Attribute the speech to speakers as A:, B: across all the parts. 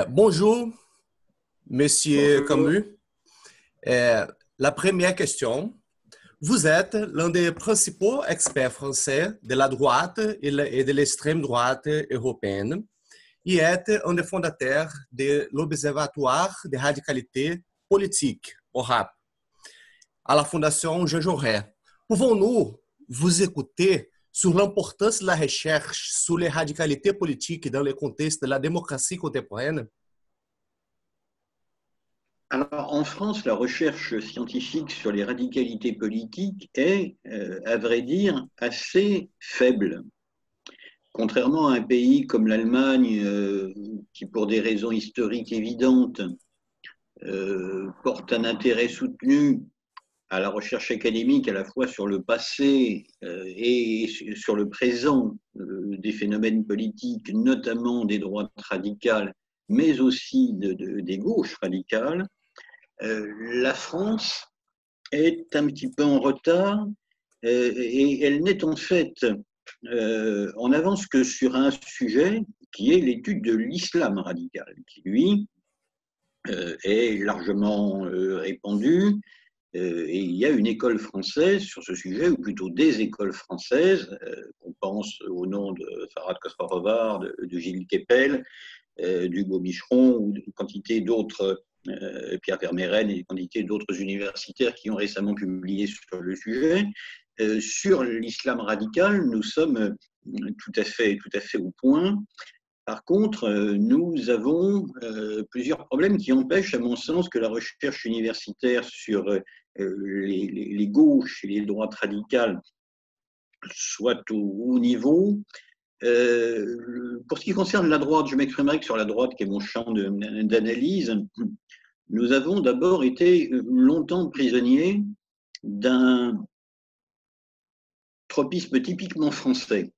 A: Bonjour, Monsieur
B: Bonjour.
A: Camus. La première question. Vous êtes l'un des principaux experts français de la droite et de l'extrême droite européenne et êtes un des fondateurs de l'Observatoire de radicalité politique, ORAP, à la Fondation Jean Jaurès. Pouvons-nous vous écouter sur l'importance de la recherche sur les radicalités politiques dans le contexte de la démocratie contemporaine?
B: Alors, en France, la recherche scientifique sur les radicalités politiques est, à vrai dire, assez faible. Contrairement à un pays comme l'Allemagne, qui, pour des raisons historiques évidentes, porte un intérêt soutenu à la recherche académique à la fois sur le passé et sur le présent des phénomènes politiques, notamment des droites radicales, mais aussi des gauches radicales. La France est un petit peu en retard et elle n'est en fait en avance que sur un sujet qui est l'étude de l'islam radical, qui lui est largement répandu. Et il y a une école française sur ce sujet, ou plutôt des écoles françaises. On pense au nom de Farhad Khosrow, de Gilles Kepel, d'Hugo Bicheron ou d'une quantité d'autres, Pierre Vermeyren et une quantité d'autres universitaires qui ont récemment publié sur le sujet. Sur l'islam radical, nous sommes tout à fait au point. Par contre, nous avons plusieurs problèmes qui empêchent, à mon sens, que la recherche universitaire sur les gauches et les droites radicales soit au haut niveau. Pour ce qui concerne la droite, je m'exprimerai que sur la droite, qui est mon champ d'analyse. Nous avons d'abord été longtemps prisonniers d'un tropisme typiquement français,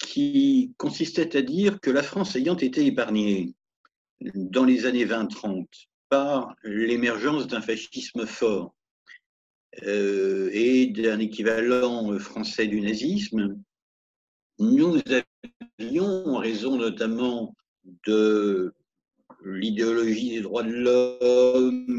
B: qui consistait à dire que la France ayant été épargnée dans les années 20-30 par l'émergence d'un fascisme fort et d'un équivalent français du nazisme, nous avions, en raison notamment de l'idéologie des droits de l'homme,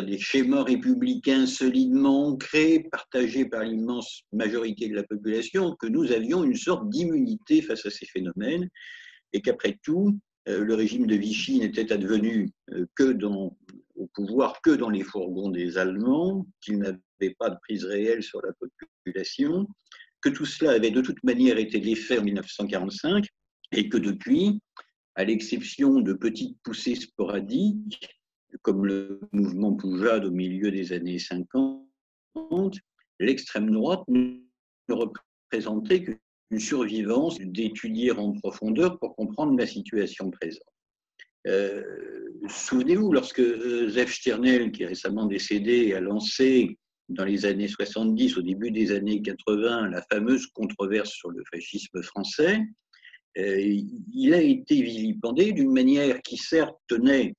B: des schémas républicains solidement ancrés, partagés par l'immense majorité de la population, que nous avions une sorte d'immunité face à ces phénomènes et qu'après tout, le régime de Vichy n'était advenu au pouvoir que dans les fourgons des Allemands, qu'il n'avait pas de prise réelle sur la population, que tout cela avait de toute manière été défait en 1945 et que depuis, à l'exception de petites poussées sporadiques, comme le mouvement Poujade au milieu des années 50, l'extrême droite ne représentait qu'une survivance d'étudier en profondeur pour comprendre la situation présente. Souvenez-vous, lorsque Zev Stirnel, qui est récemment décédé, a lancé dans les années 70, au début des années 80, la fameuse controverse sur le fascisme français, il a été vilipendé d'une manière qui certes tenait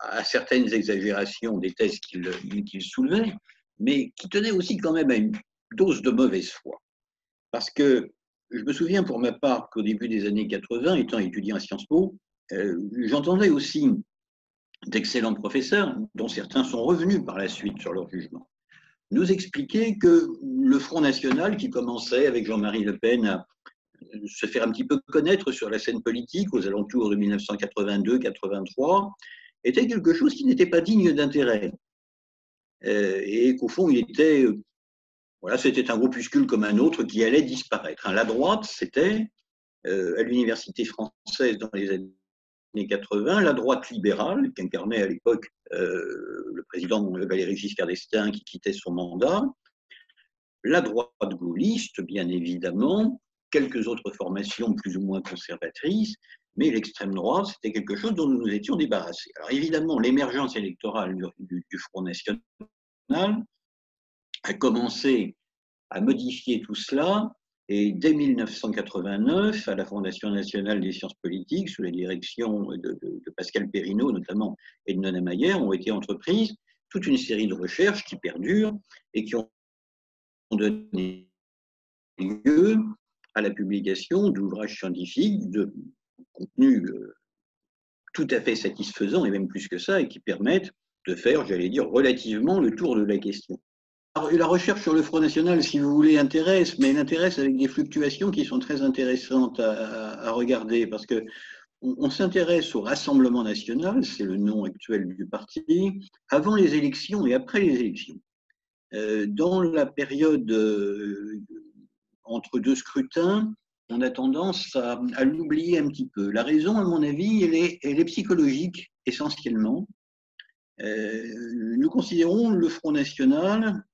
B: à certaines exagérations des thèses qu'il soulevait, mais qui tenait aussi quand même à une dose de mauvaise foi. Parce que je me souviens pour ma part qu'au début des années 80, étant étudiant à Sciences Po, j'entendais aussi d'excellents professeurs, dont certains sont revenus par la suite sur leur jugement, nous expliquer que le Front National, qui commençait avec Jean-Marie Le Pen à se faire un petit peu connaître sur la scène politique aux alentours de 1982-83, était quelque chose qui n'était pas digne d'intérêt. Et qu'au fond, c'était un groupuscule comme un autre qui allait disparaître. La droite, c'était, à l'université française dans les années 80, la droite libérale, qu'incarnait à l'époque le président Valéry Giscard d'Estaing qui quittait son mandat, la droite gaulliste, bien évidemment, quelques autres formations plus ou moins conservatrices, mais l'extrême droite, c'était quelque chose dont nous nous étions débarrassés. Alors évidemment, l'émergence électorale du Front National a commencé à modifier tout cela, et dès 1989, à la Fondation nationale des sciences politiques, sous la direction de Pascal Perrineau notamment et de Nona Mayer, ont été entreprises toute une série de recherches qui perdurent et qui ont donné lieu à la publication d'ouvrages scientifiques de contenu tout à fait satisfaisant, et même plus que ça, et qui permettent de faire, j'allais dire, relativement le tour de la question. Alors, la recherche sur le Front National, si vous voulez, intéresse, mais elle intéresse avec des fluctuations qui sont très intéressantes à regarder, parce que on s'intéresse au Rassemblement national, c'est le nom actuel du parti, avant les élections et après les élections. Dans la période entre deux scrutins, on a tendance à l'oublier un petit peu. La raison, à mon avis, elle est psychologique essentiellement. Nous considérons le Front National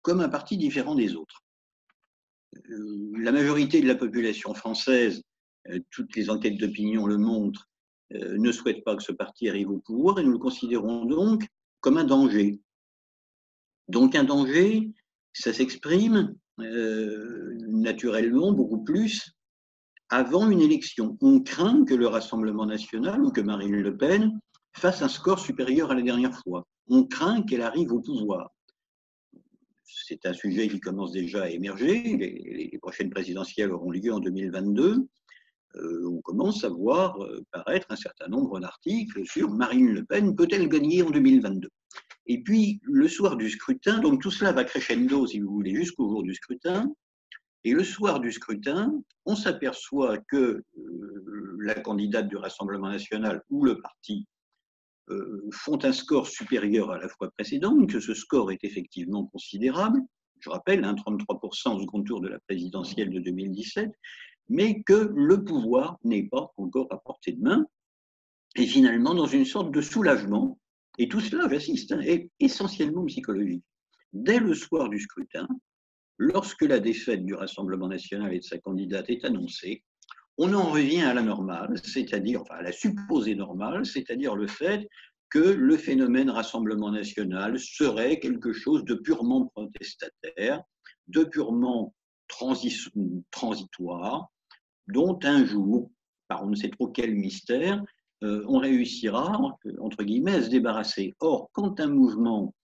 B: comme un parti différent des autres. La majorité de la population française, toutes les enquêtes d'opinion le montrent, ne souhaite pas que ce parti arrive au pouvoir et nous le considérons donc comme un danger. Donc un danger, ça s'exprime naturellement beaucoup plus avant une élection. On craint que le Rassemblement national ou que Marine Le Pen fasse un score supérieur à la dernière fois. On craint qu'elle arrive au pouvoir. C'est un sujet qui commence déjà à émerger. Les prochaines présidentielles auront lieu en 2022. On commence à voir paraître un certain nombre d'articles sur Marine Le Pen peut-elle gagner en 2022. Et puis, le soir du scrutin, donc tout cela va crescendo, si vous voulez, jusqu'au jour du scrutin. Et le soir du scrutin, on s'aperçoit que la candidate du Rassemblement national ou le parti font un score supérieur à la fois précédente, que ce score est effectivement considérable. Je rappelle, 33% au second tour de la présidentielle de 2017, mais que le pouvoir n'est pas encore à portée de main. Et finalement, dans une sorte de soulagement, et tout cela, j'assiste, est essentiellement psychologique. Dès le soir du scrutin, lorsque la défaite du Rassemblement national et de sa candidate est annoncée, on en revient à la normale, c'est-à-dire, enfin à la supposée normale, c'est-à-dire le fait que le phénomène Rassemblement national serait quelque chose de purement protestataire, de purement transitoire, dont un jour, par on ne sait trop quel mystère, on réussira, entre guillemets, à se débarrasser. Or, quand un mouvement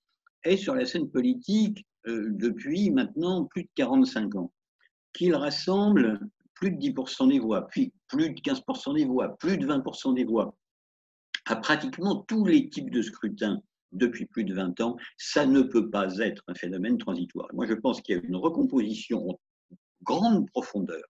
B: est sur la scène politique depuis maintenant plus de 45 ans, qu'il rassemble plus de 10% des voix, puis plus de 15% des voix, plus de 20% des voix, à pratiquement tous les types de scrutins depuis plus de 20 ans, ça ne peut pas être un phénomène transitoire. Moi, je pense qu'il y a une recomposition en grande profondeur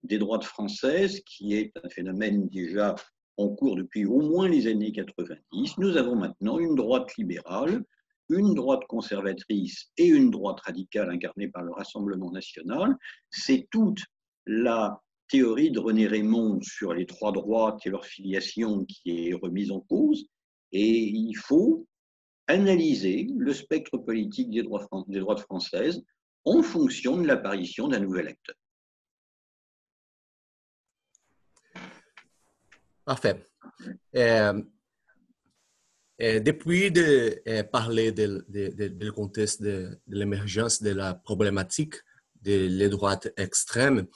B: des droites françaises, qui est un phénomène déjà en cours depuis au moins les années 90. Nous avons maintenant une droite libérale, une droite conservatrice et une droite radicale incarnée par le Rassemblement national. C'est toute la théorie de René Raymond sur les trois droites et leur filiation qui est remise en cause. Et il faut analyser le spectre politique des droites françaises en fonction de l'apparition d'un nouvel acteur.
A: Parfait. Depuis parler du contexte de l'émergence de la problématique des droites extrêmes,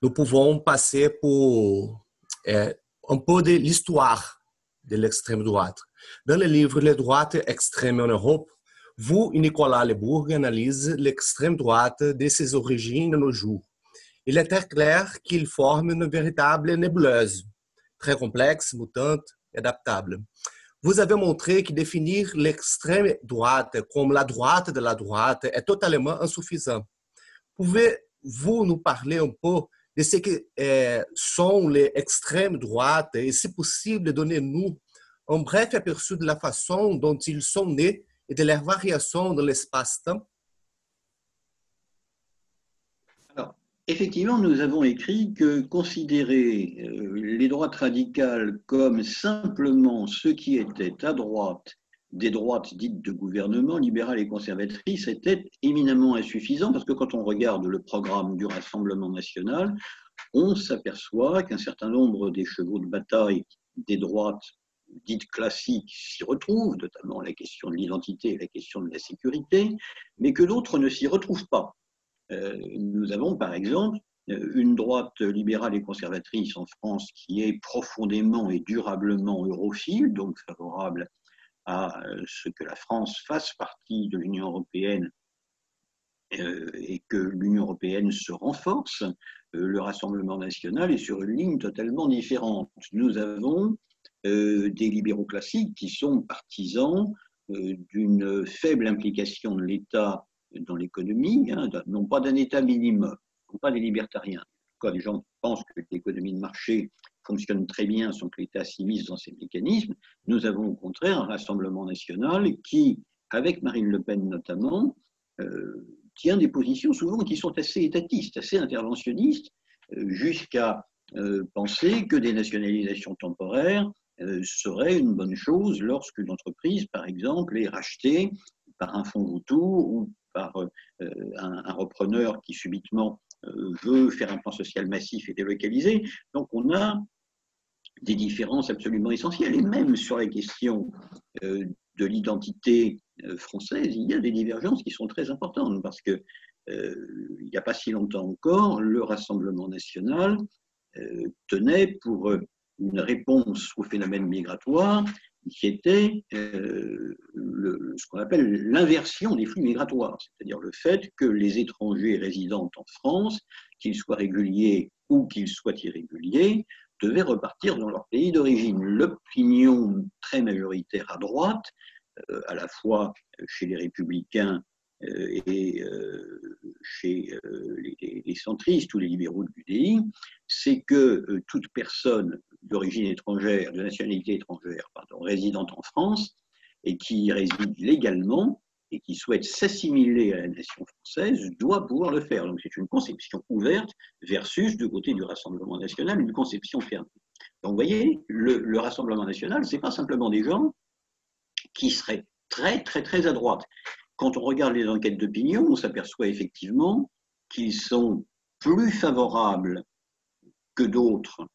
A: nous pouvons passer pour un peu de l'histoire de l'extrême droite. Dans le livre Les droites extrêmes en Europe, vous et Nicolas Lebourg analysez l'extrême droite de ses origines à nos jours. Il est très clair qu'il forme une véritable nébuleuse, très complexe, mutante et adaptable. Vous avez montré que définir l'extrême droite comme la droite de la droite est totalement insuffisant. Pouvez-vous nous parler un peu de ce que sont les extrêmes droites et, si possible, donner-nous un bref aperçu de la façon dont ils sont nés et de leurs variations dans l'espace-temps?
B: Alors, effectivement, nous avons écrit que considérer les droites radicales comme simplement ce qui était à droite des droites dites de gouvernement, libérales et conservatrices, était éminemment insuffisant parce que quand on regarde le programme du Rassemblement national, on s'aperçoit qu'un certain nombre des chevaux de bataille des droites dites classiques s'y retrouvent, notamment la question de l'identité et la question de la sécurité, mais que d'autres ne s'y retrouvent pas. Nous avons par exemple une droite libérale et conservatrice en France qui est profondément et durablement europhile, donc favorable à ce que la France fasse partie de l'Union européenne et que l'Union européenne se renforce, le Rassemblement national est sur une ligne totalement différente. Nous avons des libéraux classiques qui sont partisans d'une faible implication de l'État dans l'économie, hein, non pas d'un État minimum, non pas des libertariens. En tout cas, les gens pensent que l'économie de marché fonctionne très bien sans que l'État s'immisce dans ces mécanismes. Nous avons au contraire un Rassemblement national qui, avec Marine Le Pen notamment, tient des positions souvent qui sont assez étatistes, assez interventionnistes, jusqu'à penser que des nationalisations temporaires serait une bonne chose lorsque l'entreprise, par exemple, est rachetée par un fonds vautour ou par un repreneur qui subitement veut faire un plan social massif et délocalisé. Donc on a des différences absolument essentielles. Et même sur la question de l'identité française, il y a des divergences qui sont très importantes parce que il n'y a pas si longtemps encore, le Rassemblement national tenait pour une réponse au phénomène migratoire qui était ce qu'on appelle l'inversion des flux migratoires, c'est-à-dire le fait que les étrangers résidant en France, qu'ils soient réguliers ou qu'ils soient irréguliers, devaient repartir dans leur pays d'origine. L'opinion très majoritaire à droite, à la fois chez les républicains et chez les centristes ou les libéraux de l'UDI, c'est que toute personne d'origine étrangère, de nationalité étrangère, pardon, résidente en France et qui réside légalement et qui souhaite s'assimiler à la nation française doit pouvoir le faire. Donc c'est une conception ouverte versus, du côté du Rassemblement national, une conception fermée. Donc vous voyez, le Rassemblement national, ce n'est pas simplement des gens qui seraient très, très, très à droite. Quand on regarde les enquêtes d'opinion, on s'aperçoit effectivement qu'ils sont plus favorables que d'autres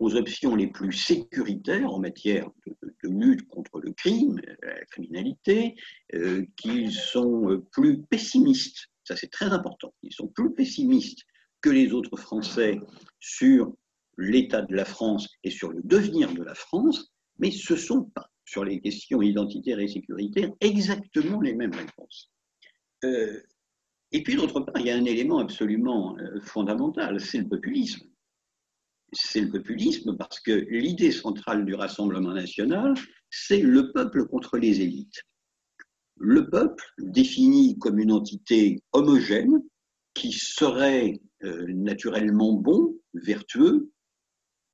B: aux options les plus sécuritaires en matière de lutte contre le crime, la criminalité, qu'ils sont plus pessimistes, ça c'est très important, ils sont plus pessimistes que les autres Français sur l'état de la France et sur le devenir de la France, mais ce ne sont pas, sur les questions identitaires et sécuritaires, exactement les mêmes réponses. Et puis d'autre part, il y a un élément absolument fondamental, c'est le populisme. C'est le populisme parce que l'idée centrale du Rassemblement national, c'est le peuple contre les élites. Le peuple défini comme une entité homogène qui serait naturellement bon, vertueux,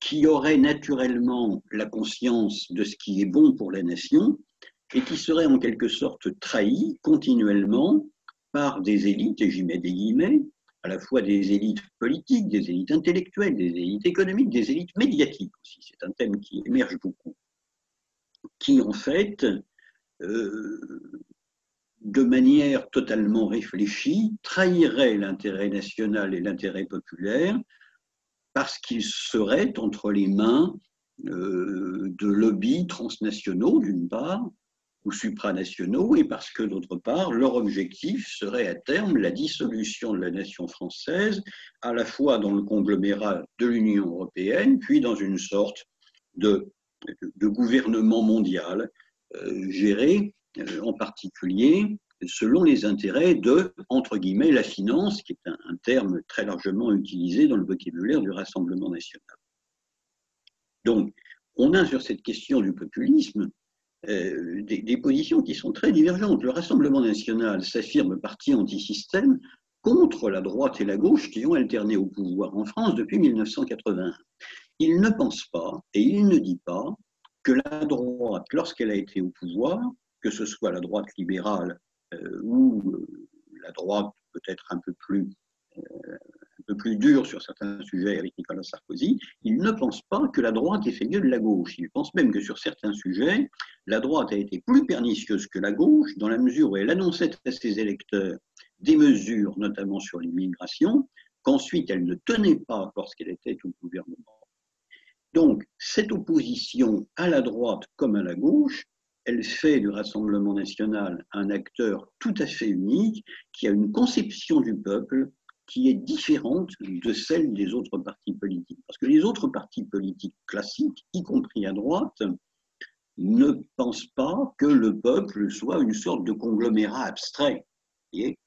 B: qui aurait naturellement la conscience de ce qui est bon pour la nation et qui serait en quelque sorte trahi continuellement par des élites, et j'y mets des guillemets, à la fois des élites politiques, des élites intellectuelles, des élites économiques, des élites médiatiques aussi. C'est un thème qui émerge beaucoup, qui en fait, de manière totalement réfléchie, trahirait l'intérêt national et l'intérêt populaire parce qu'il serait entre les mains de lobbies transnationaux, d'une part, ou supranationaux, et parce que, d'autre part, leur objectif serait à terme la dissolution de la nation française, à la fois dans le conglomérat de l'Union européenne, puis dans une sorte de gouvernement mondial, géré en particulier selon les intérêts de, entre guillemets, la finance, qui est un terme très largement utilisé dans le vocabulaire du Rassemblement national. Donc, on a sur cette question du populisme des positions qui sont très divergentes. Le Rassemblement national s'affirme parti anti-système contre la droite et la gauche qui ont alterné au pouvoir en France depuis 1981. Il ne pense pas et il ne dit pas que la droite, lorsqu'elle a été au pouvoir, que ce soit la droite libérale ou la droite peut-être un peu plus dure sur certains sujets avec Nicolas Sarkozy, il ne pense pas que la droite ait fait mieux de la gauche. Il pense même que sur certains sujets, la droite a été plus pernicieuse que la gauche, dans la mesure où elle annonçait à ses électeurs des mesures, notamment sur l'immigration, qu'ensuite elle ne tenait pas lorsqu'elle était au gouvernement. Donc, cette opposition à la droite comme à la gauche, elle fait du Rassemblement national un acteur tout à fait unique, qui a une conception du peuple qui est différente de celle des autres partis politiques. Parce que les autres partis politiques classiques, y compris à droite, ne pensent pas que le peuple soit une sorte de conglomérat abstrait. Et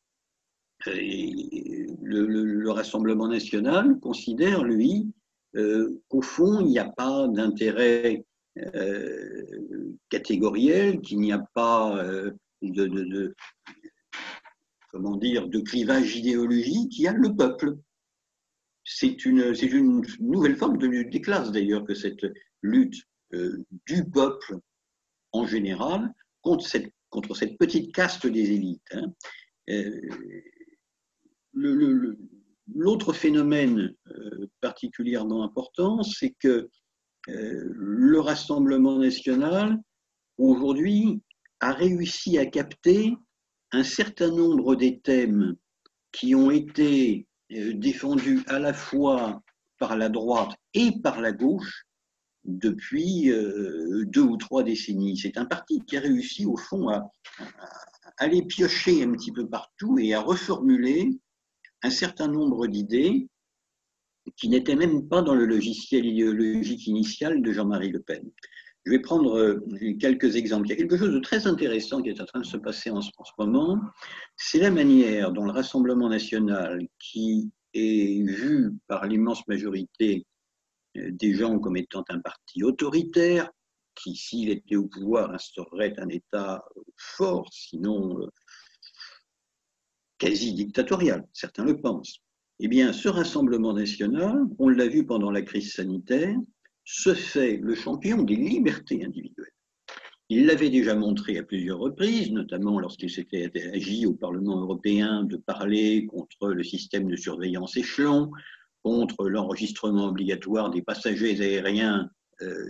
B: Le Rassemblement national considère, lui, qu'au fond, il n'y a pas d'intérêt catégoriel, qu'il n'y a pas comment dire, de clivage idéologique, il y a le peuple. C'est une nouvelle forme de lutte des classes, d'ailleurs, que cette lutte du peuple en général contre cette petite caste des élites. Hein. L'autre phénomène particulièrement important, c'est que le Rassemblement national, aujourd'hui, a réussi à capter un certain nombre des thèmes qui ont été défendus à la fois par la droite et par la gauche depuis 2 ou 3 décennies. C'est un parti qui a réussi, au fond, à aller piocher un petit peu partout et à reformuler un certain nombre d'idées qui n'étaient même pas dans le logiciel idéologique initial de Jean-Marie Le Pen. Je vais prendre quelques exemples. Il y a quelque chose de très intéressant qui est en train de se passer en ce moment. C'est la manière dont le Rassemblement national, qui est vu par l'immense majorité des gens comme étant un parti autoritaire, qui, s'il était au pouvoir, instaurerait un État fort, sinon quasi dictatorial, certains le pensent. Eh bien, ce Rassemblement national, on l'a vu pendant la crise sanitaire, se fait le champion des libertés individuelles. Il l'avait déjà montré à plusieurs reprises, notamment lorsqu'il s'était agi au Parlement européen de parler contre le système de surveillance échelon, contre l'enregistrement obligatoire des passagers aériens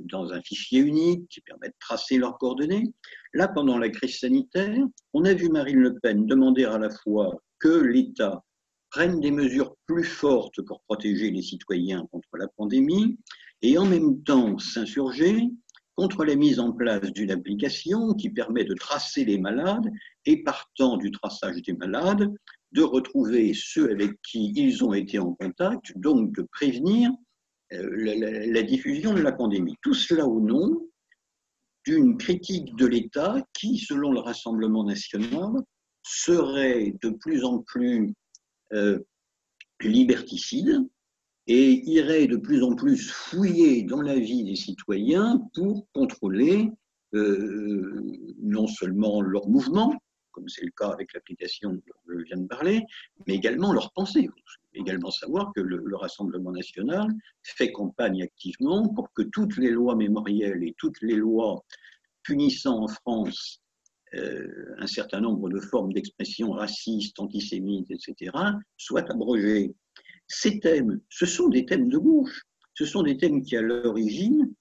B: dans un fichier unique qui permet de tracer leurs coordonnées. Là, pendant la crise sanitaire, on a vu Marine Le Pen demander à la fois que l'État prenne des mesures plus fortes pour protéger les citoyens contre la pandémie et en même temps s'insurger contre la mise en place d'une application qui permet de tracer les malades et, partant du traçage des malades, de retrouver ceux avec qui ils ont été en contact, donc de prévenir la diffusion de la pandémie. Tout cela au nom d'une critique de l'État qui, selon le Rassemblement national, serait de plus en plus liberticide et irait de plus en plus fouiller dans la vie des citoyens pour contrôler non seulement leurs mouvements, comme c'est le cas avec l'application dont je viens de parler, mais également leurs pensées. Il faut également savoir que le Rassemblement national fait campagne activement pour que toutes les lois mémorielles et toutes les lois punissant en France un certain nombre de formes d'expression racistes, antisémites, etc., soient abrogées. Ces thèmes, ce sont des thèmes de gauche. Ce sont des thèmes qui, à l'origine,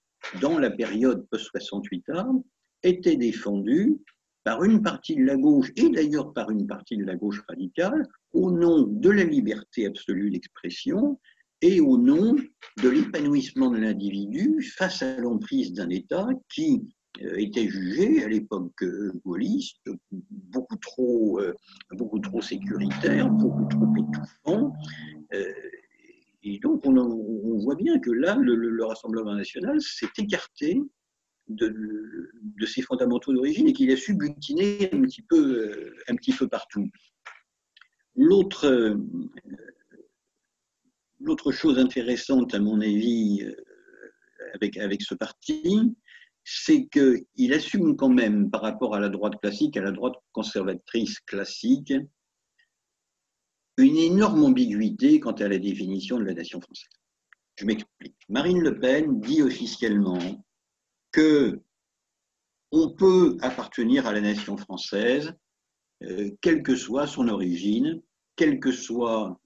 B: dans la période post-68 armes, étaient défendus par une partie de la gauche, et d'ailleurs par une partie de la gauche radicale, au nom de la liberté absolue d'expression et au nom de l'épanouissement de l'individu face à l'emprise d'un État qui était jugé à l'époque gaulliste beaucoup trop sécuritaire, beaucoup trop étouffant. Et donc on voit bien que là, le Rassemblement national s'est écarté de ses fondamentaux d'origine et qu'il a su butiner un petit peu partout. L'autre chose intéressante, à mon avis, avec ce parti, c'est qu'il assume quand même, par rapport à la droite classique, à la droite conservatrice classique, une énorme ambiguïté quant à la définition de la nation française. Je m'explique. Marine Le Pen dit officiellement qu'on peut appartenir à la nation française, quelle que soit son origine, quelle que soit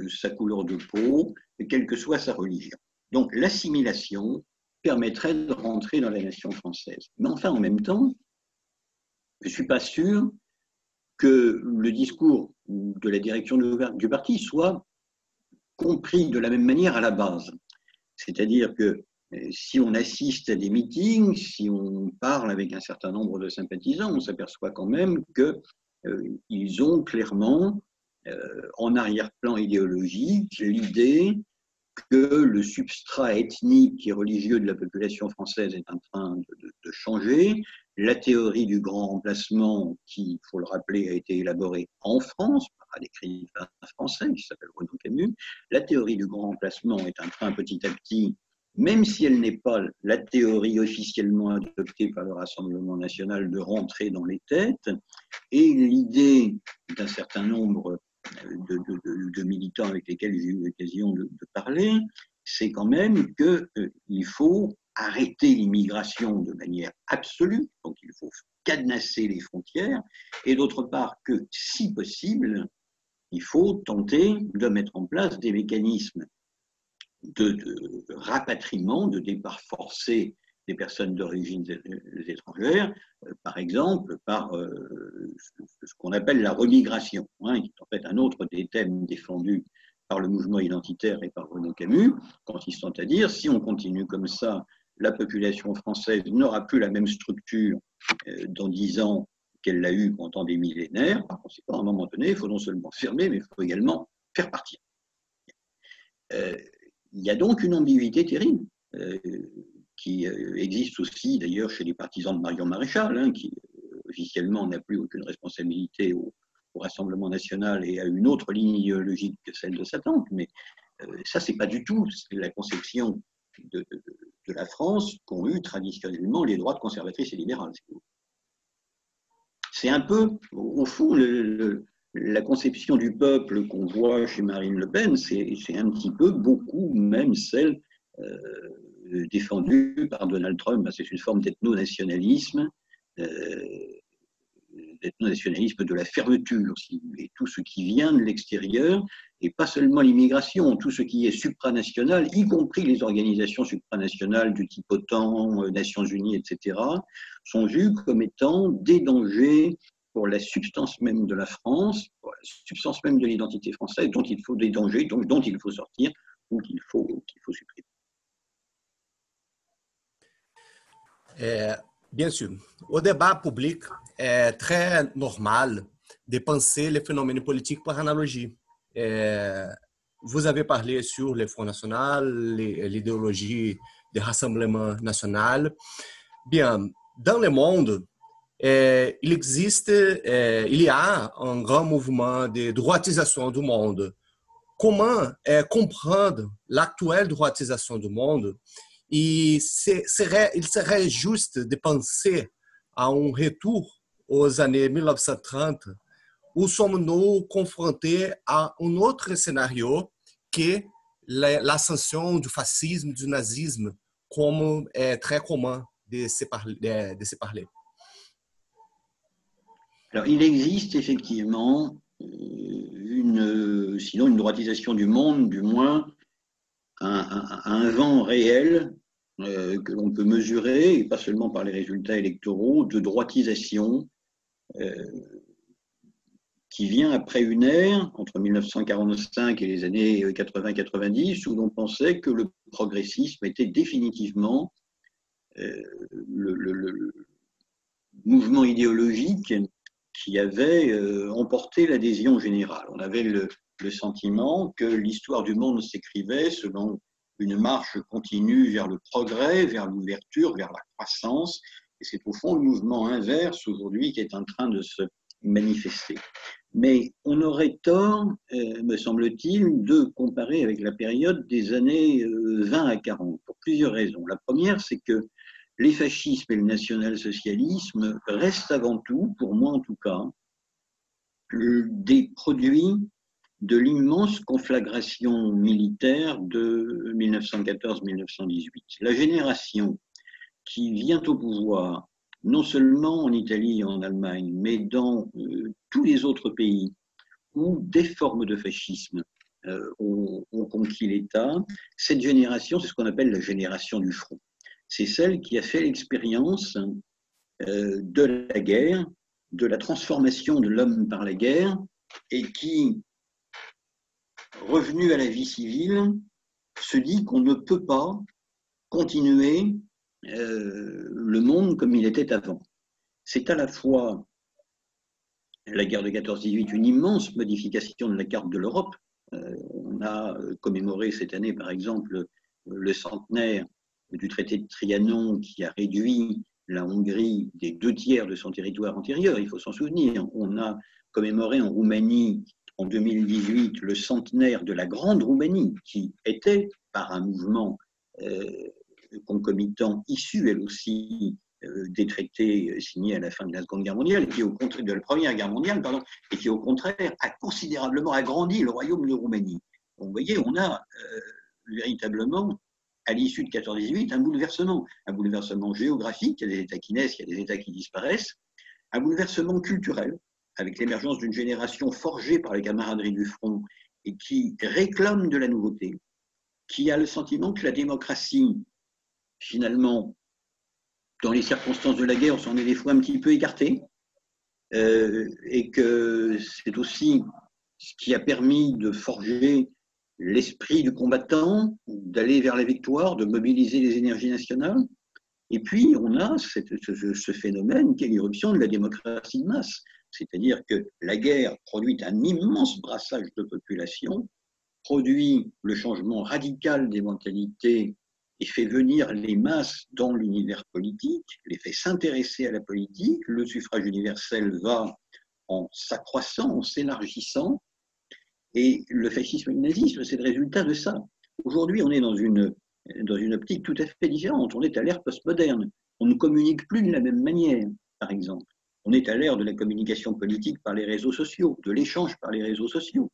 B: sa couleur de peau, et quelle que soit sa religion. Donc l'assimilation permettrait de rentrer dans la nation française. Mais enfin, en même temps, je ne suis pas sûr que le discours de la direction du parti soit compris de la même manière à la base. C'est-à-dire que si on assiste à des meetings, si on parle avec un certain nombre de sympathisants, on s'aperçoit quand même qu'ils ont clairement en arrière-plan idéologique l'idée que le substrat ethnique et religieux de la population française est en train de changer, la théorie du grand remplacement, qui, il faut le rappeler, a été élaborée en France par un écrivain français qui s'appelle Renaud Camus. La théorie du grand remplacement est en train petit à petit, même si elle n'est pas la théorie officiellement adoptée par le Rassemblement national, de rentrer dans les têtes. Et l'idée d'un certain nombre de militants avec lesquels j'ai eu l'occasion de parler, c'est quand même qu'il faut arrêter l'immigration de manière absolue, donc il faut cadenasser les frontières, et d'autre part que, si possible, il faut tenter de mettre en place des mécanismes de rapatriement, de départ forcé des personnes d'origine étrangères, par exemple par ce qu'on appelle la remigration, qui est en fait un autre des thèmes défendus par le mouvement identitaire et par Renaud Camus, consistant à dire si on continue comme ça, la population française n'aura plus la même structure dans 10 ans qu'elle l'a eue pendant des millénaires. Par conséquent, à un moment donné, il faut non seulement fermer, mais il faut également faire partir. Il y a donc une ambiguïté terrible qui existe aussi d'ailleurs chez les partisans de Marion Maréchal, qui officiellement n'a plus aucune responsabilité au Rassemblement national et a une autre ligne idéologique que celle de sa tante. Mais ça, c'est pas du tout la conception de la France qu'ont eu traditionnellement les droites conservatrices et libérales. C'est un peu, au fond, la conception du peuple qu'on voit chez Marine Le Pen, c'est un petit peu beaucoup, même celle défendue par Donald Trump. C'est une forme d'ethno-nationalisme, de la fermeture, si vous voulez. Tout ce qui vient de l'extérieur, et pas seulement l'immigration, tout ce qui est supranational, y compris les organisations supranationales du type OTAN, Nations Unies, etc., sont vues comme étant des dangers pour la substance même de la France, pour la substance même de l'identité française, dont il faut des dangers, dont il faut sortir, ou qu'il faut supprimer.
A: Bien sûr, au débat public est très normal de penser les phénomènes politiques par analogie. Vous avez parlé sur le Front National, l'idéologie du Rassemblement National. Bien, dans le monde, il y a un grand mouvement de droitisation du monde. Comment comprendre l'actuelle droitisation du monde? Et il serait juste de penser à un retour aux années 1930, où sommes-nous confrontés à un autre scénario que l'ascension du fascisme, du nazisme, comme est très commun de se parler.
B: Alors, il existe effectivement sinon une droitisation du monde, du moins un vent réel que l'on peut mesurer, et pas seulement par les résultats électoraux, de droitisation qui vient après une ère, entre 1945 et les années 80-90, où l'on pensait que le progressisme était définitivement le mouvement idéologique qui avait emporté l'adhésion générale. On avait le sentiment que l'histoire du monde s'écrivait selon une marche continue vers le progrès, vers l'ouverture, vers la croissance. Et c'est au fond le mouvement inverse aujourd'hui qui est en train de se manifester. Mais on aurait tort, me semble-t-il, de comparer avec la période des années 20 à 40, pour plusieurs raisons. La première, c'est que les fascismes et le national-socialisme restent avant tout, pour moi en tout cas, des produits de l'immense conflagration militaire de 1914-1918. La génération qui vient au pouvoir, non seulement en Italie et en Allemagne, mais dans tous les autres pays où des formes de fascisme ont conquis l'État, cette génération, c'est ce qu'on appelle la génération du front. C'est celle qui a fait l'expérience de la guerre, de la transformation de l'homme par la guerre, et qui, revenu à la vie civile, se dit qu'on ne peut pas continuer le monde comme il était avant. C'est à la fois la guerre de 14-18, une immense modification de la carte de l'Europe. On a commémoré cette année, par exemple, le centenaire du traité de Trianon qui a réduit la Hongrie des 2/3 de son territoire antérieur, il faut s'en souvenir. On a commémoré en Roumanie, en 2018, le centenaire de la Grande Roumanie, qui était, par un mouvement concomitant, issu, elle aussi, des traités signés à la fin de la Seconde Guerre mondiale, qui, au contraire, de la Première Guerre mondiale, pardon, et qui, au contraire, a considérablement agrandi le royaume de Roumanie. Donc, vous voyez, on a véritablement, à l'issue de 14-18, un bouleversement géographique, il y a des États qui naissent, il y a des États qui disparaissent, un bouleversement culturel, avec l'émergence d'une génération forgée par la camaraderie du front et qui réclame de la nouveauté, qui a le sentiment que la démocratie, finalement, dans les circonstances de la guerre, on s'en est des fois un petit peu écarté, et que c'est aussi ce qui a permis de forger l'esprit du combattant, d'aller vers la victoire, de mobiliser les énergies nationales. Et puis, on a ce phénomène qui est l'irruption de la démocratie de masse. C'est-à-dire que la guerre produit un immense brassage de population, produit le changement radical des mentalités et fait venir les masses dans l'univers politique, les fait s'intéresser à la politique. Le suffrage universel va en s'accroissant, en s'élargissant. Et le fascisme et le nazisme, c'est le résultat de ça. Aujourd'hui, on est dans une optique tout à fait différente. On est à l'ère postmoderne. On ne communique plus de la même manière, par exemple. On est à l'ère de la communication politique par les réseaux sociaux, de l'échange par les réseaux sociaux.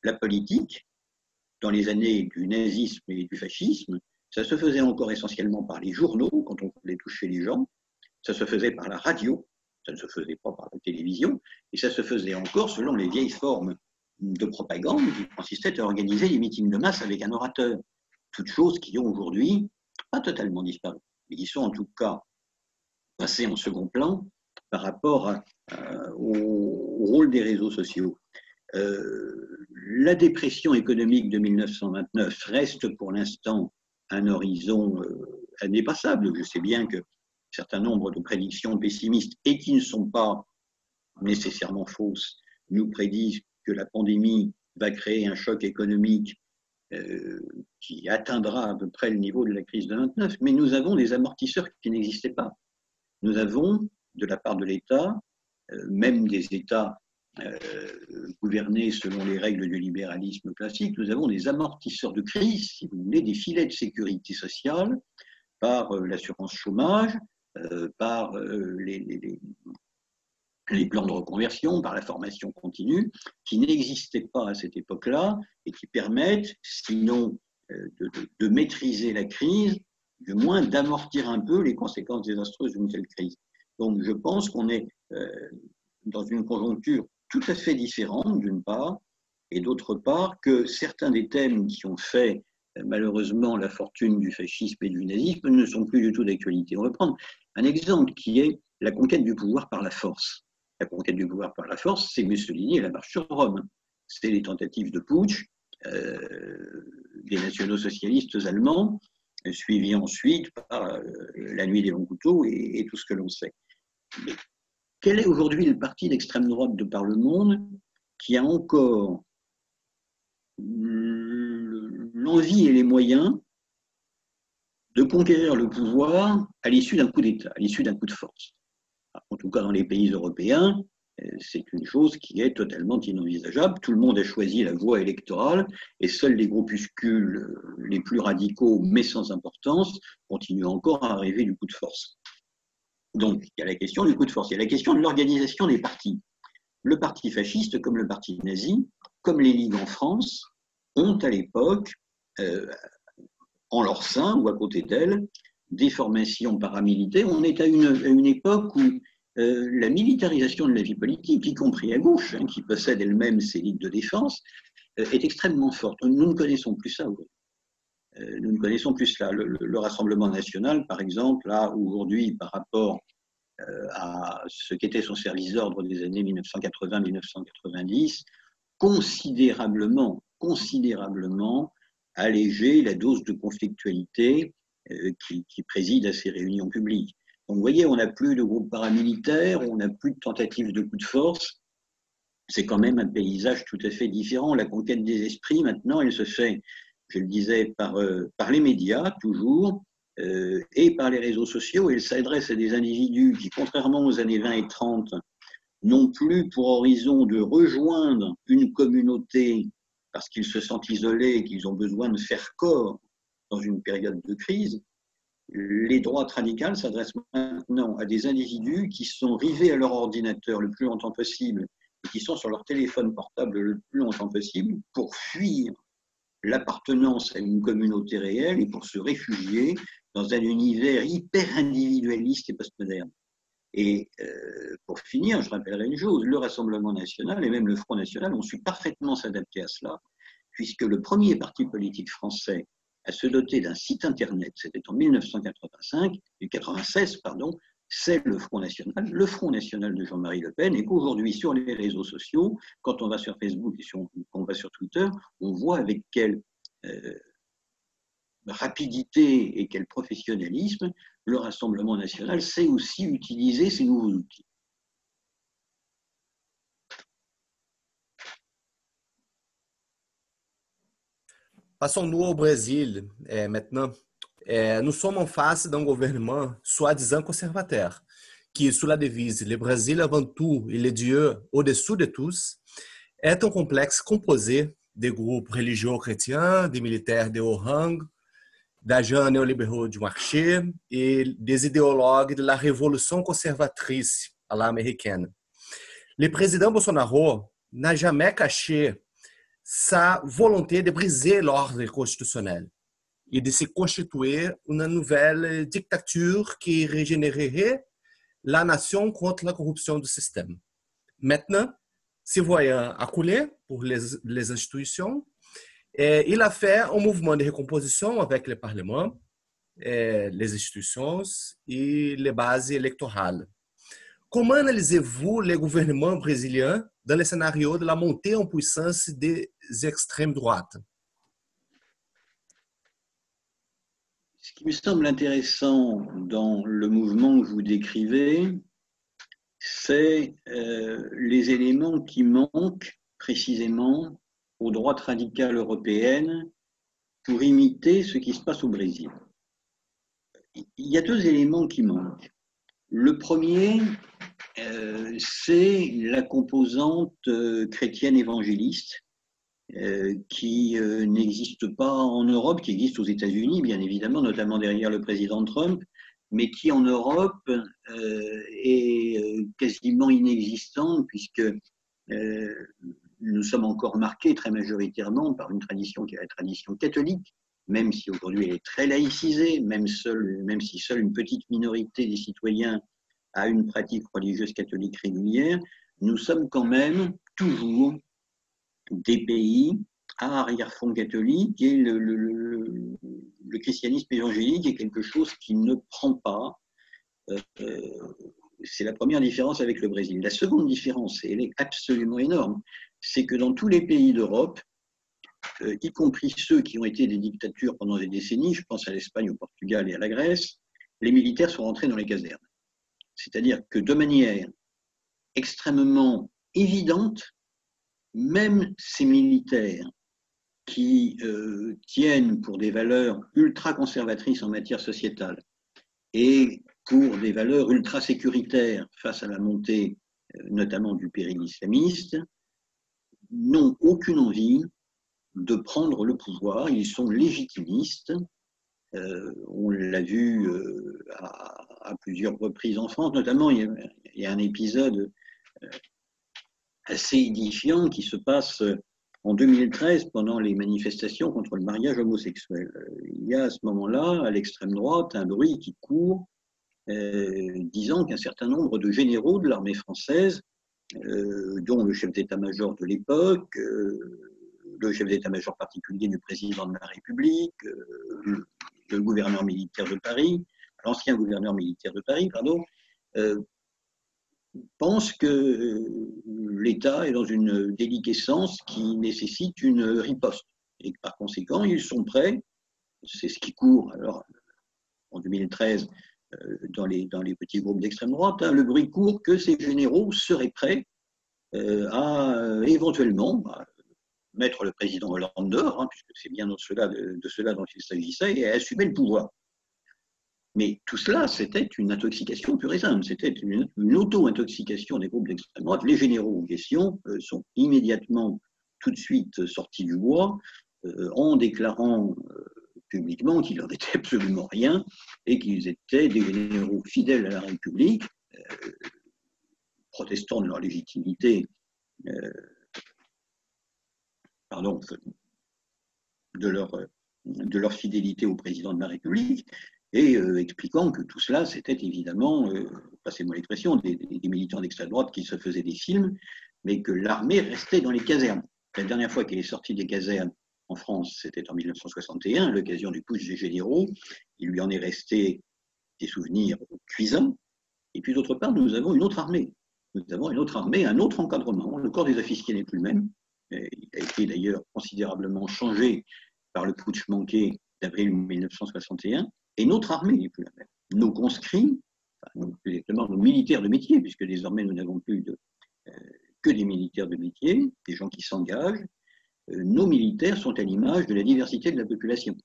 B: La politique, dans les années du nazisme et du fascisme, ça se faisait encore essentiellement par les journaux, quand on voulait toucher les gens. Ça se faisait par la radio, ça ne se faisait pas par la télévision, et ça se faisait encore selon les vieilles formes de propagande qui consistaient à organiser des meetings de masse avec un orateur. Toutes choses qui ont aujourd'hui pas totalement disparu, mais qui sont en tout cas passées en second plan par rapport au rôle des réseaux sociaux. La dépression économique de 1929 reste pour l'instant un horizon indépassable. Je sais bien que certain nombre de prédictions pessimistes, et qui ne sont pas nécessairement fausses, nous prédisent que la pandémie va créer un choc économique qui atteindra à peu près le niveau de la crise de 29, mais nous avons des amortisseurs qui n'existaient pas. Nous avons, de la part de l'État, même des États gouvernés selon les règles du libéralisme classique, nous avons des amortisseurs de crise, si vous voulez, des filets de sécurité sociale, par l'assurance chômage, par les plans de reconversion, par la formation continue, qui n'existaient pas à cette époque-là et qui permettent, sinon de maîtriser la crise, du moins d'amortir un peu les conséquences désastreuses d'une telle crise. Donc je pense qu'on est dans une conjoncture tout à fait différente, d'une part, et d'autre part, que certains des thèmes qui ont fait malheureusement la fortune du fascisme et du nazisme ne sont plus du tout d'actualité. On va prendre un exemple qui est la conquête du pouvoir par la force. La conquête du pouvoir par la force, c'est Mussolini et la marche sur Rome. C'est les tentatives de putsch des nationaux-socialistes allemands, suivies ensuite par la nuit des longs couteaux et tout ce que l'on sait. Mais quel est aujourd'hui le parti d'extrême droite de par le monde qui a encore l'envie et les moyens de conquérir le pouvoir à l'issue d'un coup d'État, à l'issue d'un coup de force? En tout cas, dans les pays européens, c'est une chose qui est totalement inenvisageable. Tout le monde a choisi la voie électorale et seuls les groupuscules les plus radicaux, mais sans importance, continuent encore à rêver du coup de force. Donc, il y a la question du coup de force, il y a la question de l'organisation des partis. Le parti fasciste, comme le parti nazi, comme les ligues en France, ont à l'époque, en leur sein ou à côté d'elles, des formations paramilitaires. On est à une époque où la militarisation de la vie politique, y compris à gauche, qui possède elle-même ses ligues de défense, est extrêmement forte. Nous ne connaissons plus ça aujourd'hui. Nous ne connaissons plus cela. Le Rassemblement national, par exemple, a aujourd'hui, par rapport à ce qu'était son service d'ordre des années 1980-1990, considérablement allégé la dose de conflictualité qui préside à ces réunions publiques. Donc vous voyez, on n'a plus de groupes paramilitaires, on n'a plus de tentatives de coup de force. C'est quand même un paysage tout à fait différent. La conquête des esprits, maintenant, elle se fait, je le disais, par les médias, toujours, et par les réseaux sociaux. Elle s'adresse à des individus qui, contrairement aux années 20 et 30, n'ont plus pour horizon de rejoindre une communauté parce qu'ils se sentent isolés et qu'ils ont besoin de faire corps dans une période de crise. Les droites radicales s'adressent maintenant à des individus qui sont rivés à leur ordinateur le plus longtemps possible et qui sont sur leur téléphone portable le plus longtemps possible pour fuir l'appartenance à une communauté réelle et pour se réfugier dans un univers hyper individualiste et postmoderne. Et pour finir, je rappellerai une chose, le Rassemblement national et même le Front national ont su parfaitement s'adapter à cela, puisque le premier parti politique français à se doter d'un site internet, c'était en 1996, c'est le Front National de Jean-Marie Le Pen, et qu'aujourd'hui, sur les réseaux sociaux, quand on va sur Facebook et qu'on va sur Twitter, on voit avec quelle rapidité et quel professionnalisme le Rassemblement national sait aussi utiliser ces nouveaux outils.
A: Passons-nous au Brésil maintenant. Nous sommes en face d'un gouvernement soi-disant conservateur, qui, sous la devise Le Brésil avant tout et les dieux au-dessous de tous, est un complexe composé de groupes religieux chrétiens, de militaires de haut rang, d'agents néolibéraux du marché et des idéologues de la révolution conservatrice à l'américaine. Le président Bolsonaro n'a jamais caché sa volonté de briser l'ordre constitutionnel et de se constituer une nouvelle dictature qui régénérerait la nation contre la corruption du système. Maintenant, se voyant accoulé pour les institutions, il a fait un mouvement de recomposition avec le Parlement, les institutions et les bases électorales. Comment analysez-vous le gouvernement brésilien dans le scénario de la montée en puissance des extrêmes droites?
B: Ce qui me semble intéressant dans le mouvement que vous décrivez, c'est les éléments qui manquent précisément aux droites radicales européennes pour imiter ce qui se passe au Brésil. Il y a deux éléments qui manquent. Le premier, c'est la composante chrétienne évangéliste qui n'existe pas en Europe, qui existe aux États-Unis, bien évidemment, notamment derrière le président Trump, mais qui en Europe est quasiment inexistante puisque nous sommes encore marqués très majoritairement par une tradition qui est la tradition catholique, même si aujourd'hui elle est très laïcisée, même si seule une petite minorité des citoyens a une pratique religieuse catholique régulière, nous sommes quand même toujours des pays à arrière-fond catholique et le christianisme évangélique est quelque chose qui ne prend pas. C'est la première différence avec le Brésil. La seconde différence, et elle est absolument énorme, c'est que dans tous les pays d'Europe, y compris ceux qui ont été des dictatures pendant des décennies, je pense à l'Espagne, au Portugal et à la Grèce, les militaires sont rentrés dans les casernes. C'est-à-dire que de manière extrêmement évidente, même ces militaires qui tiennent pour des valeurs ultra-conservatrices en matière sociétale et pour des valeurs ultra-sécuritaires face à la montée notamment du péril islamiste, n'ont aucune envie de prendre le pouvoir. Ils sont légitimistes. On l'a vu à plusieurs reprises en France, notamment il y a un épisode assez édifiant qui se passe en 2013 pendant les manifestations contre le mariage homosexuel. Il y a à ce moment-là, à l'extrême droite, un bruit qui court disant qu'un certain nombre de généraux de l'armée française, dont le chef d'état-major de l'époque, le chef d'état-major particulier du président de la République, le gouverneur militaire de Paris, l'ancien gouverneur militaire de Paris, pense que l'État est dans une déliquescence qui nécessite une riposte. Et par conséquent, ils sont prêts, c'est ce qui court alors, en 2013 dans les petits groupes d'extrême droite, le bruit court que ces généraux seraient prêts à éventuellement mettre le président Hollande dehors, puisque c'est bien de cela dont il s'agissait, et à assumer le pouvoir. Mais tout cela, c'était une intoxication pure et simple, c'était une auto-intoxication des groupes d'extrême droite. Les généraux en question sont immédiatement, tout de suite, sortis du bois en déclarant publiquement qu'il n'en était absolument rien et qu'ils étaient des généraux fidèles à la République, protestant de leur légitimité, de leur fidélité au président de la République, et expliquant que tout cela, c'était évidemment, passez-moi l'expression, des militants d'extrême droite qui se faisaient des films, mais que l'armée restait dans les casernes. La dernière fois qu'elle est sortie des casernes en France, c'était en 1961, à l'occasion du putsch des généraux. Il lui en est resté des souvenirs cuisants. Et puis d'autre part, nous avons une autre armée. Nous avons une autre armée, un autre encadrement. Le corps des officiers n'est plus le même. Il a été d'ailleurs considérablement changé par le putsch manqué d'avril 1961. Et notre armée n'est plus la même. Nos conscrits, plus exactement nos militaires de métier, puisque désormais nous n'avons plus que des militaires de métier, des gens qui s'engagent, nos militaires sont à l'image de la diversité de la population.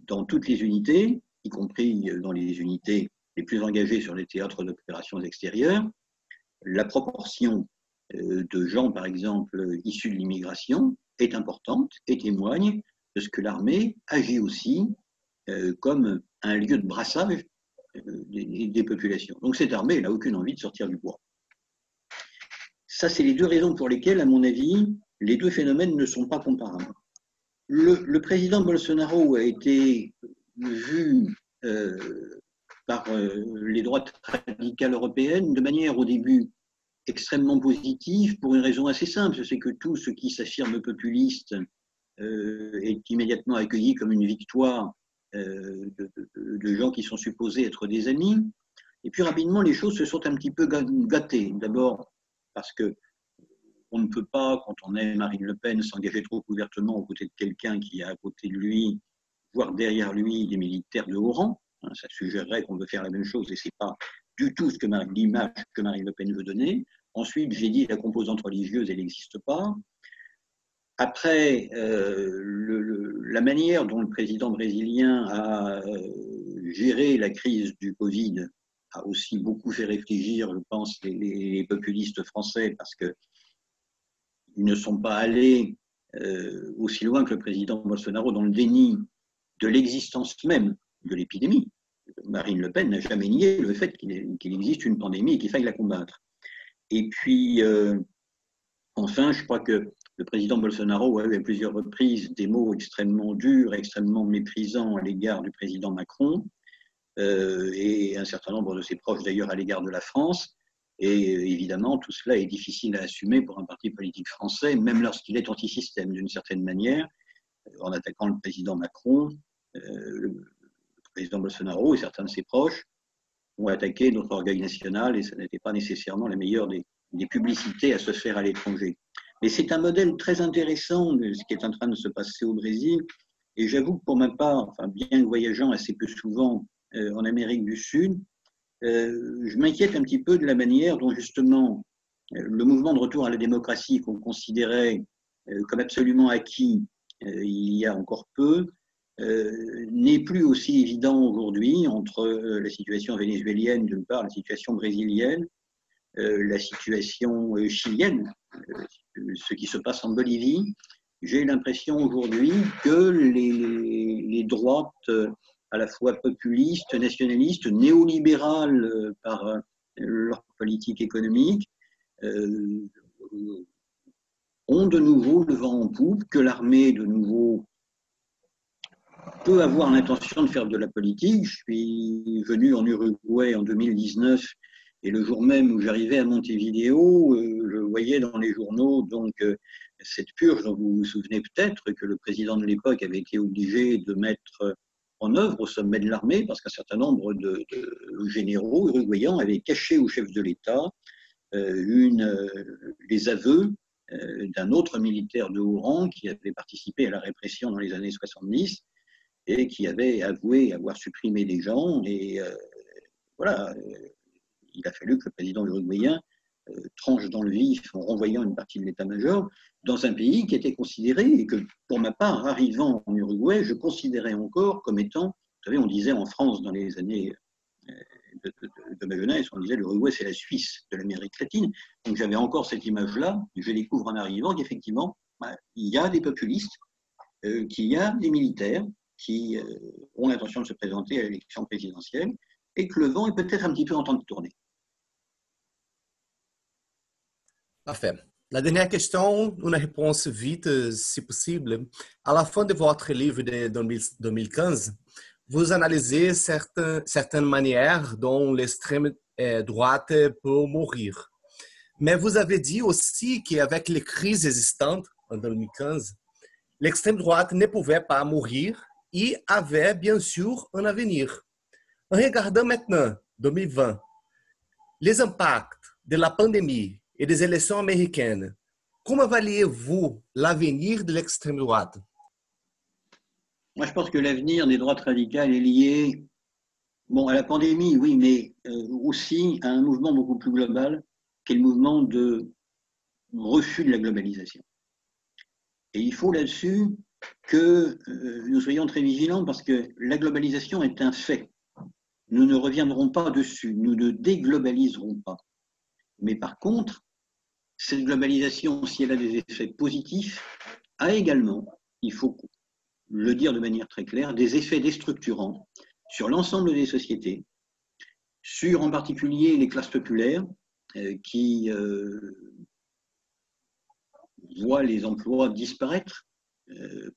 B: Dans toutes les unités, y compris dans les unités les plus engagées sur les théâtres d'opérations extérieures, la proportion de gens, par exemple, issus de l'immigration est importante et témoigne de ce que l'armée agit aussi comme un lieu de brassage des populations. Donc cette armée, elle n'a aucune envie de sortir du bois. Ça, c'est les deux raisons pour lesquelles, à mon avis, les deux phénomènes ne sont pas comparables. Le président Bolsonaro a été vu par les droites radicales européennes de manière au début extrêmement positive pour une raison assez simple, c'est que tout ce qui s'affirme populiste est immédiatement accueilli comme une victoire de gens qui sont supposés être des amis. Et puis rapidement, les choses se sont un petit peu gâtées. D'abord parce que on ne peut pas, quand on est Marine Le Pen, s'engager trop ouvertement aux côtés de quelqu'un qui a à côté de lui, voire derrière lui, des militaires de haut rang. Ça suggérerait qu'on veut faire la même chose et ce n'est pas du tout l'image que Marine Le Pen veut donner. Ensuite, j'ai dit la composante religieuse, elle n'existe pas. Après, la manière dont le président brésilien a géré la crise du Covid a aussi beaucoup fait réfléchir, je pense, les populistes français parce qu'ils ne sont pas allés aussi loin que le président Bolsonaro dans le déni de l'existence même de l'épidémie. Marine Le Pen n'a jamais nié le fait qu'il existe une pandémie et qu'il faille la combattre. Et puis, enfin, je crois que le président Bolsonaro a eu à plusieurs reprises des mots extrêmement durs, extrêmement méprisants à l'égard du président Macron et un certain nombre de ses proches d'ailleurs à l'égard de la France. Et évidemment, tout cela est difficile à assumer pour un parti politique français, même lorsqu'il est anti-système d'une certaine manière, en attaquant le président Macron. Le président Bolsonaro et certains de ses proches ont attaqué notre orgueil national et ce n'était pas nécessairement la meilleure des publicités à se faire à l'étranger. Mais c'est un modèle très intéressant de ce qui est en train de se passer au Brésil. Et j'avoue que pour ma part, enfin, bien que voyageant assez peu souvent en Amérique du Sud, je m'inquiète un petit peu de la manière dont justement le mouvement de retour à la démocratie qu'on considérait comme absolument acquis il y a encore peu, n'est plus aussi évident aujourd'hui entre la situation vénézuélienne d'une part, la situation brésilienne, la situation chilienne, ce qui se passe en Bolivie. J'ai l'impression aujourd'hui que les droites à la fois populistes, nationalistes, néolibérales par leur politique économique, ont de nouveau le vent en poupe, que l'armée de nouveau peut avoir l'intention de faire de la politique. Je suis venu en Uruguay en 2019 et le jour même où j'arrivais à Montevideo, je voyais dans les journaux donc cette purge dont vous vous souvenez peut-être, que le président de l'époque avait été obligé de mettre en œuvre au sommet de l'armée parce qu'un certain nombre de généraux uruguayens avaient caché au chef de l'État les aveux d'un autre militaire de haut rang qui avait participé à la répression dans les années 70 et qui avait avoué avoir supprimé des gens. Et voilà, il a fallu que le président uruguayen tranche dans le vif en renvoyant une partie de l'état-major dans un pays qui était considéré, et que pour ma part, arrivant en Uruguay, je considérais encore comme étant savez, on disait en France dans les années de ma jeunesse, on disait l'Uruguay c'est la Suisse de l'Amérique latine. Donc j'avais encore cette image-là. Je découvre en arrivant qu'effectivement, il y a des populistes, qu'il y a des militaires qui ont l'intention de se présenter à l'élection présidentielle et que le vent est peut-être un petit peu en train de tourner.
A: Parfait. La dernière question, une réponse vite, si possible. À la fin de votre livre de 2015, vous analysez certaines manières dont l'extrême droite peut mourir. Mais vous avez dit aussi qu'avec les crises existantes en 2015, l'extrême droite ne pouvait pas mourir et avait bien sûr un avenir. En regardant maintenant 2020, les impacts de la pandémie et des élections américaines, comment avaliez-vous l'avenir de l'extrême droite?
B: Moi, je pense que l'avenir des droites radicales est lié, bon, à la pandémie, oui, mais aussi à un mouvement beaucoup plus global, qui est le mouvement de refus de la globalisation. Et il faut là-dessus que nous soyons très vigilants parce que la globalisation est un fait. Nous ne reviendrons pas dessus, nous ne déglobaliserons pas. Mais par contre, cette globalisation, si elle a des effets positifs, a également, il faut le dire de manière très claire, des effets déstructurants sur l'ensemble des sociétés, sur en particulier les classes populaires qui voient les emplois disparaître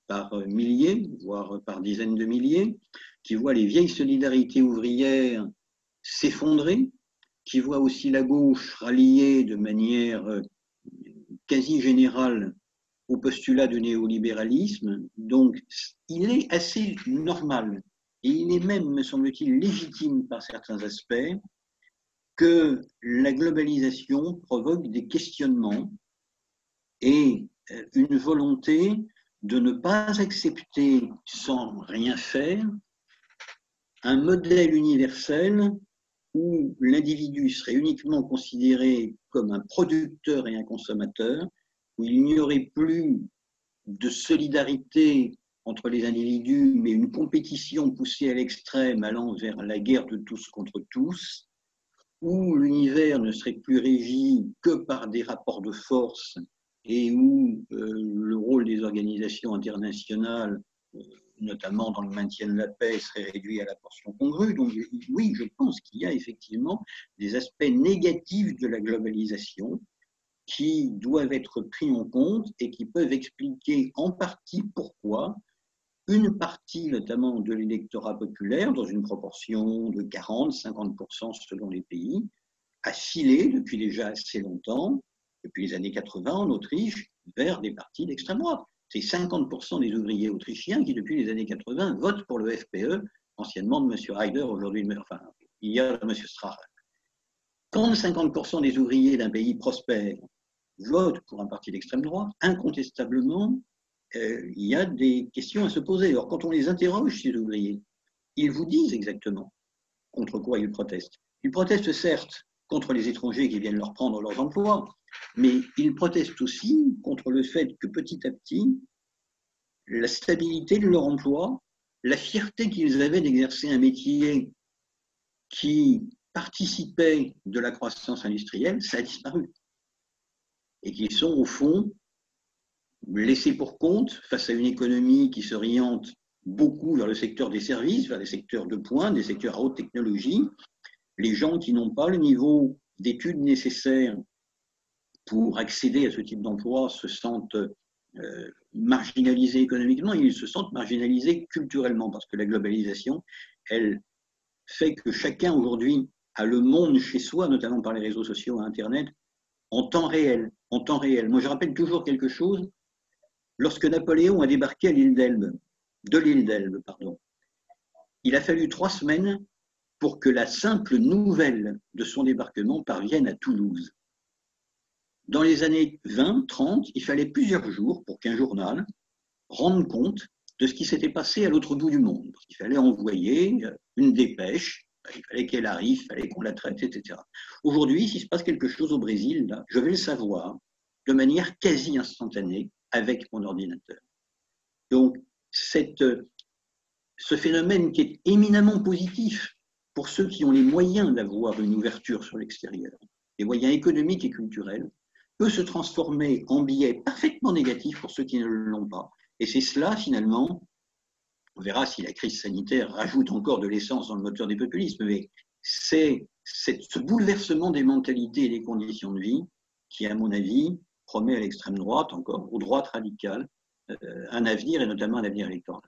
B: par milliers, voire par dizaines de milliers, qui voient les vieilles solidarités ouvrières s'effondrer, qui voient aussi la gauche ralliée de manière quasi générale au postulat du néolibéralisme. Donc, il est assez normal, et il est même, me semble-t-il, légitime par certains aspects, que la globalisation provoque des questionnements et une volonté de ne pas accepter sans rien faire un modèle universel où l'individu serait uniquement considéré comme un producteur et un consommateur, où il n'y aurait plus de solidarité entre les individus, mais une compétition poussée à l'extrême allant vers la guerre de tous contre tous, où l'univers ne serait plus régi que par des rapports de force et où le rôle des organisations internationales, notamment dans le maintien de la paix, serait réduit à la portion congrue. Donc oui, je pense qu'il y a effectivement des aspects négatifs de la globalisation qui doivent être pris en compte et qui peuvent expliquer en partie pourquoi une partie, notamment de l'électorat populaire, dans une proportion de 40-50% selon les pays, a filé depuis déjà assez longtemps, depuis les années 80 en Autriche, vers des partis d'extrême droite. C'est 50% des ouvriers autrichiens qui, depuis les années 80, votent pour le FPE, anciennement de M. Haider, aujourd'hui, enfin, hier de M. Strache. Quand 50% des ouvriers d'un pays prospère votent pour un parti d'extrême droite, incontestablement, il y a des questions à se poser. Or, quand on les interroge, ces ouvriers, ils vous disent exactement contre quoi ils protestent. Ils protestent certes contre les étrangers qui viennent leur prendre leurs emplois, mais ils protestent aussi contre le fait que petit à petit, la stabilité de leur emploi, la fierté qu'ils avaient d'exercer un métier qui participait de la croissance industrielle, ça a disparu. Et qu'ils sont au fond laissés pour compte face à une économie qui s'oriente beaucoup vers le secteur des services, vers les secteurs de pointe, des secteurs à haute technologie. Les gens qui n'ont pas le niveau d'études nécessaires pour accéder à ce type d'emploi se sentent marginalisés économiquement, ils se sentent marginalisés culturellement, parce que la globalisation, elle fait que chacun aujourd'hui a le monde chez soi, notamment par les réseaux sociaux et Internet, en temps réel. En temps réel. Moi, je rappelle toujours quelque chose. Lorsque Napoléon a débarqué à l'île d'Elbe, il a fallu 3 semaines pour que la simple nouvelle de son débarquement parvienne à Toulouse. Dans les années 20-30, il fallait plusieurs jours pour qu'un journal rende compte de ce qui s'était passé à l'autre bout du monde. Parce qu'il fallait envoyer une dépêche, il fallait qu'elle arrive, il fallait qu'on la traite, etc. Aujourd'hui, s'il se passe quelque chose au Brésil, là, je vais le savoir de manière quasi instantanée avec mon ordinateur. Donc, cette ce phénomène qui est éminemment positif pour ceux qui ont les moyens d'avoir une ouverture sur l'extérieur, les moyens économiques et culturels, peut se transformer en biais parfaitement négatif pour ceux qui ne l'ont pas. Et c'est cela, finalement, on verra si la crise sanitaire rajoute encore de l'essence dans le moteur des populismes, mais c'est ce bouleversement des mentalités et des conditions de vie qui, à mon avis, promet à l'extrême droite, encore aux droites radicales, un avenir, et notamment un avenir électoral.